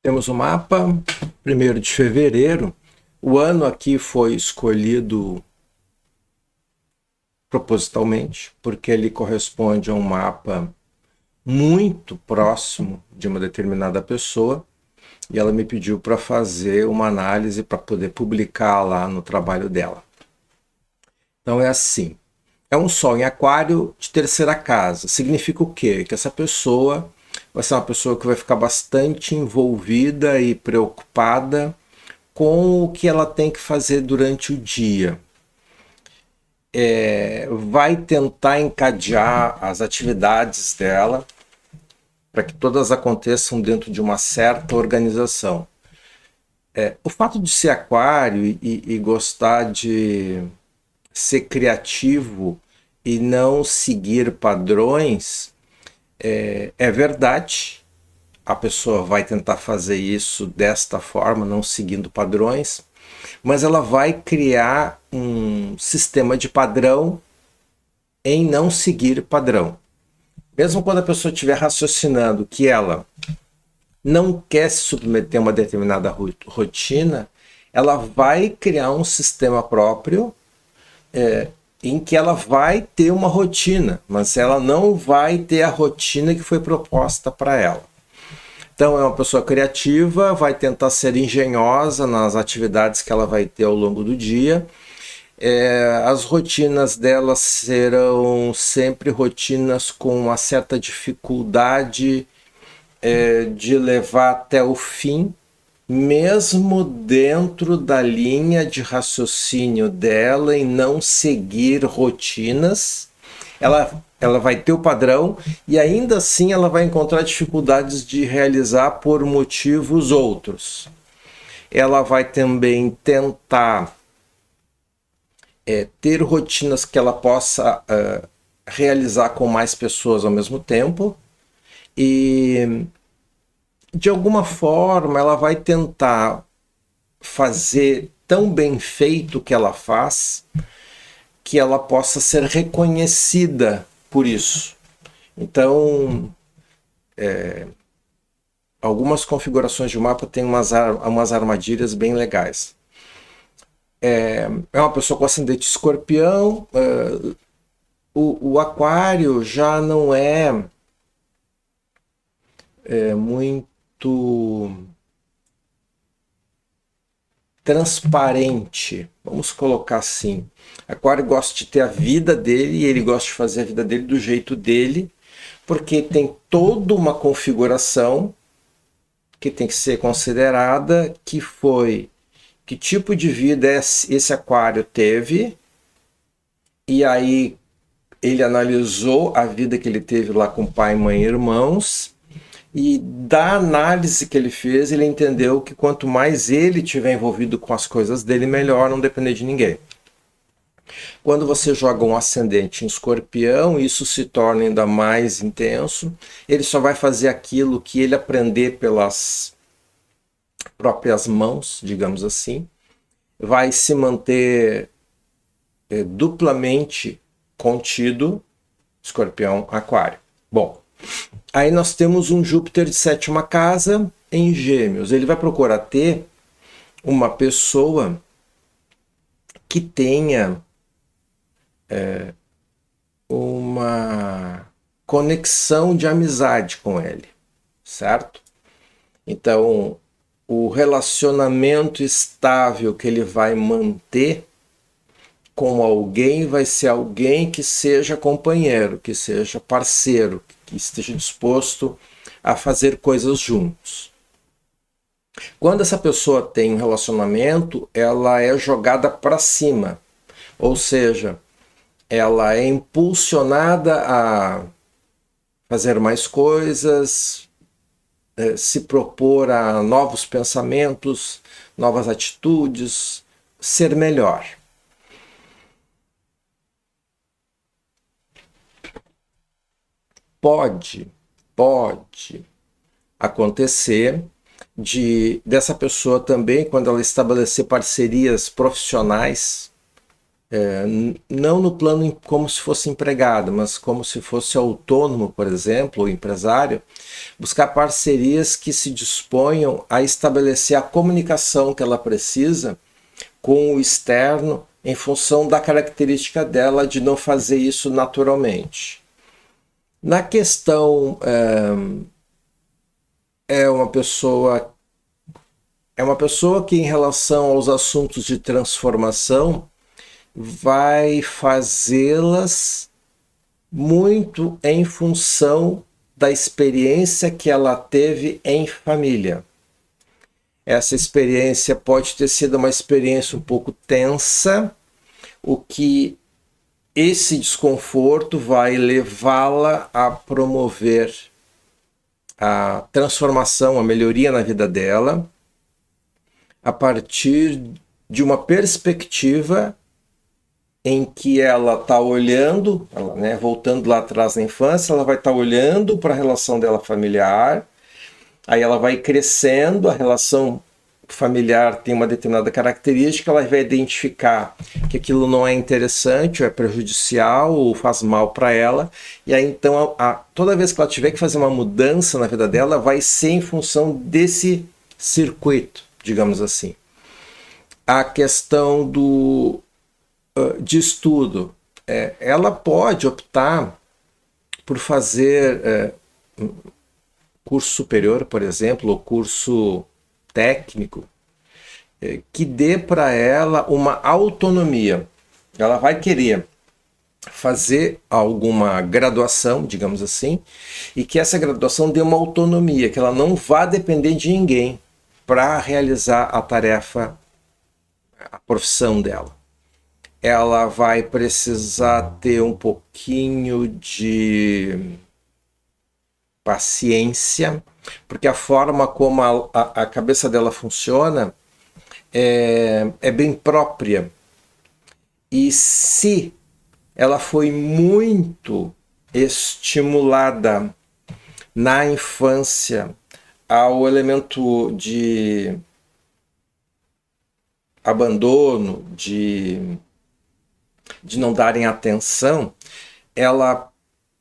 Temos o mapa, 1º de fevereiro. O ano aqui foi escolhido propositalmente, porque ele corresponde a um mapa muito próximo de uma determinada pessoa, e ela me pediu para fazer uma análise para poder publicar lá no trabalho dela. Então é assim, é um Sol em Aquário de 3ª casa. Significa o quê? Que essa pessoa vai ser uma pessoa que vai ficar bastante envolvida e preocupada com o que ela tem que fazer durante o dia. Vai tentar encadear as atividades dela para que todas aconteçam dentro de uma certa organização. O fato de ser aquário e gostar de ser criativo e não seguir padrões é verdade. A pessoa vai tentar fazer isso desta forma, não seguindo padrões, mas ela vai criar um sistema de padrão em não seguir padrão. Mesmo quando a pessoa estiver raciocinando que ela não quer se submeter a uma determinada rotina, ela vai criar um sistema próprio em que ela vai ter uma rotina, mas ela não vai ter a rotina que foi proposta para ela. Então é uma pessoa criativa, vai tentar ser engenhosa nas atividades que ela vai ter ao longo do dia. As rotinas dela serão sempre rotinas com uma certa dificuldade de levar até o fim, mesmo dentro da linha de raciocínio dela em não seguir rotinas. Ela vai ter o padrão e ainda assim ela vai encontrar dificuldades de realizar por motivos outros. Ela vai também tentar ter rotinas que ela possa realizar com mais pessoas ao mesmo tempo e de alguma forma ela vai tentar fazer tão bem feito o que ela faz que ela possa ser reconhecida por isso. Então, algumas configurações de mapa têm umas armadilhas bem legais. É uma pessoa com ascendente escorpião. O aquário já não é muito transparente, vamos colocar assim. Aquário gosta de ter a vida dele e ele gosta de fazer a vida dele do jeito dele, porque tem toda uma configuração que tem que ser considerada, que foi que tipo de vida esse aquário teve, e aí ele analisou a vida que ele teve lá com pai, mãe e irmãos, e da análise que ele fez, ele entendeu que quanto mais ele tiver envolvido com as coisas dele, melhor não depender de ninguém. Quando você joga um ascendente em escorpião, isso se torna ainda mais intenso. Ele só vai fazer aquilo que ele aprender pelas próprias mãos, digamos assim. Vai se manter duplamente contido, escorpião, aquário. Bom, aí nós temos um Júpiter de 7ª casa em Gêmeos. Ele vai procurar ter uma pessoa que tenha uma conexão de amizade com ele, certo? Então, o relacionamento estável que ele vai manter com alguém vai ser alguém que seja companheiro, que seja parceiro, que esteja disposto a fazer coisas juntos. Quando essa pessoa tem um relacionamento, ela é jogada para cima, ou seja, ela é impulsionada a fazer mais coisas, se propor a novos pensamentos, novas atitudes, ser melhor. Pode acontecer dessa pessoa também, quando ela estabelecer parcerias profissionais, não no plano como se fosse empregado, mas como se fosse autônomo, por exemplo, ou empresário, buscar parcerias que se disponham a estabelecer a comunicação que ela precisa com o externo em função da característica dela de não fazer isso naturalmente. Na questão é uma pessoa que em relação aos assuntos de transformação vai fazê-las muito em função da experiência que ela teve em família. Essa experiência pode ter sido uma experiência um pouco tensa, o que esse desconforto vai levá-la a promover a transformação, a melhoria na vida dela, a partir de uma perspectiva em que ela está olhando, voltando lá atrás na infância, ela vai estar olhando para a relação dela familiar, aí ela vai crescendo, a relação familiar tem uma determinada característica, ela vai identificar que aquilo não é interessante, ou é prejudicial, ou faz mal para ela, e aí então toda vez que ela tiver que fazer uma mudança na vida dela, vai ser em função desse circuito, digamos assim. A questão de estudo, ela pode optar por fazer curso superior, por exemplo, ou curso técnico, que dê para ela uma autonomia. Ela vai querer fazer alguma graduação, digamos assim, e que essa graduação dê uma autonomia, que ela não vá depender de ninguém para realizar a tarefa, a profissão dela. Ela vai precisar ter um pouquinho de paciência, porque a forma como a cabeça dela funciona é bem própria. E se ela foi muito estimulada na infância ao elemento de abandono, de não darem atenção, ela,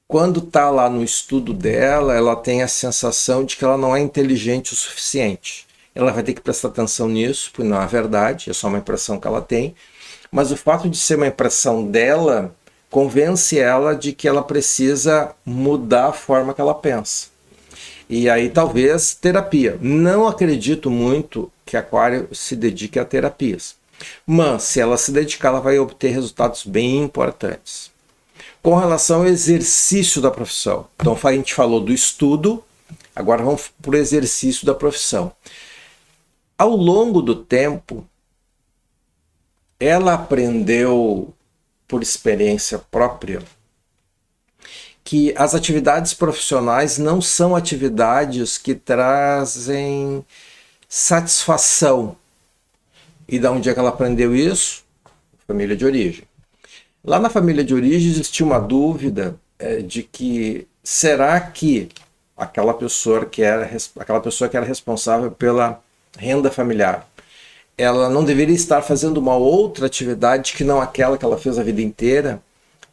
quando está lá no estudo dela, ela tem a sensação de que ela não é inteligente o suficiente. Ela vai ter que prestar atenção nisso, porque não é verdade, é só uma impressão que ela tem. Mas o fato de ser uma impressão dela convence ela de que ela precisa mudar a forma que ela pensa. E aí talvez terapia. Não acredito muito que Aquário se dedique a terapias. Mas se ela se dedicar, ela vai obter resultados bem importantes. Com relação ao exercício da profissão. Então a gente falou do estudo, agora vamos para o exercício da profissão. Ao longo do tempo, ela aprendeu por experiência própria que as atividades profissionais não são atividades que trazem satisfação. E da onde é que ela aprendeu isso? Família de origem. Lá na família de origem existia uma dúvida de que será que aquela pessoa que era responsável pela renda familiar, ela não deveria estar fazendo uma outra atividade que não aquela que ela fez a vida inteira?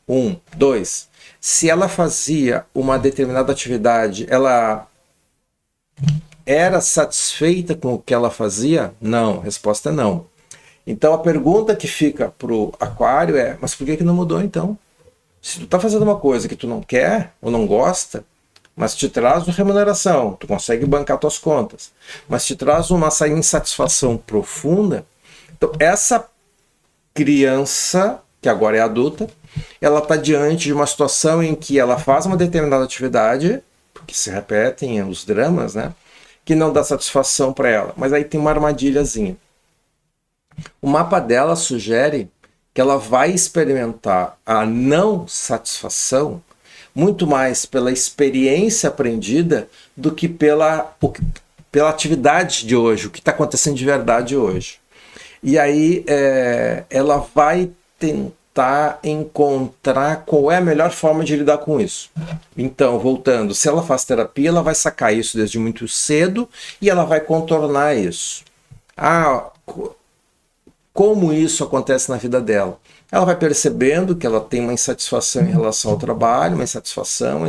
1. 2. Se ela fazia uma determinada atividade, ela era satisfeita com o que ela fazia? Não, a resposta é não. Então a pergunta que fica para o Aquário é, mas por que não mudou então? Se tu está fazendo uma coisa que tu não quer ou não gosta, mas te traz uma remuneração, tu consegue bancar tuas contas, mas te traz uma insatisfação profunda, então essa criança, que agora é adulta, ela está diante de uma situação em que ela faz uma determinada atividade, porque se repetem os dramas, né? Que não dá satisfação para ela, mas aí tem uma armadilhazinha. O mapa dela sugere que ela vai experimentar a não satisfação muito mais pela experiência aprendida do que pela atividade de hoje, o que está acontecendo de verdade hoje. E aí ela vai tentar encontrar qual é a melhor forma de lidar com isso. Então, voltando, se ela faz terapia, ela vai sacar isso desde muito cedo e ela vai contornar isso. como isso acontece na vida dela. Ela vai percebendo que ela tem uma insatisfação em relação ao trabalho, uma insatisfação.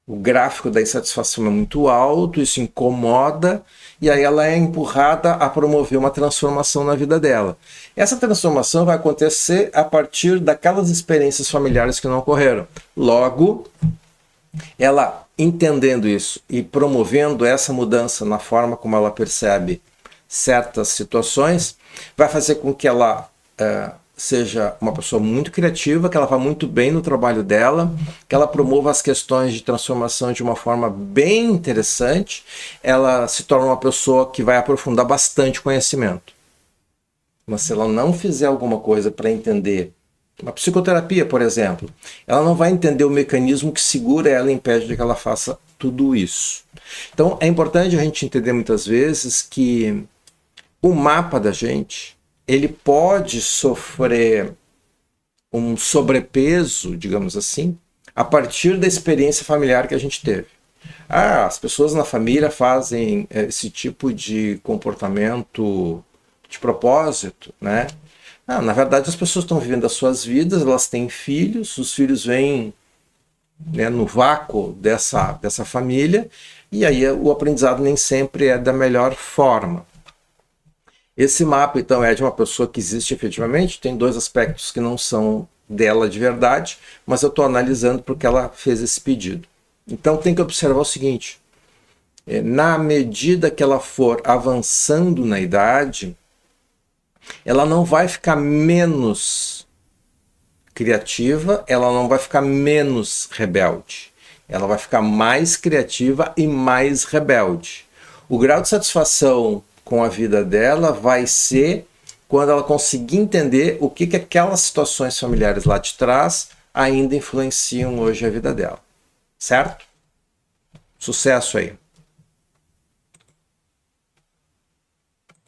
O gráfico da insatisfação é muito alto, isso incomoda, e aí ela é empurrada a promover uma transformação na vida dela. Essa transformação vai acontecer a partir daquelas experiências familiares que não ocorreram. Logo, ela entendendo isso e promovendo essa mudança na forma como ela percebe certas situações, vai fazer com que ela seja uma pessoa muito criativa, que ela vá muito bem no trabalho dela, que ela promova as questões de transformação de uma forma bem interessante, ela se torna uma pessoa que vai aprofundar bastante conhecimento. Mas se ela não fizer alguma coisa para entender, uma psicoterapia, por exemplo, ela não vai entender o mecanismo que segura ela e impede de que ela faça tudo isso. Então é importante a gente entender muitas vezes que o mapa da gente, ele pode sofrer um sobrepeso, digamos assim, a partir da experiência familiar que a gente teve. As pessoas na família fazem esse tipo de comportamento de propósito, né? Na verdade, as pessoas estão vivendo as suas vidas, elas têm filhos, os filhos vêm, né, no vácuo dessa família, e aí o aprendizado nem sempre é da melhor forma. Esse mapa, então, é de uma pessoa que existe efetivamente, tem dois aspectos que não são dela de verdade, mas eu estou analisando porque ela fez esse pedido. Então tem que observar o seguinte, na medida que ela for avançando na idade, ela não vai ficar menos criativa, ela não vai ficar menos rebelde. Ela vai ficar mais criativa e mais rebelde. O grau de satisfação com a vida dela vai ser quando ela conseguir entender o que aquelas situações familiares lá de trás ainda influenciam hoje a vida dela. Certo? Sucesso aí!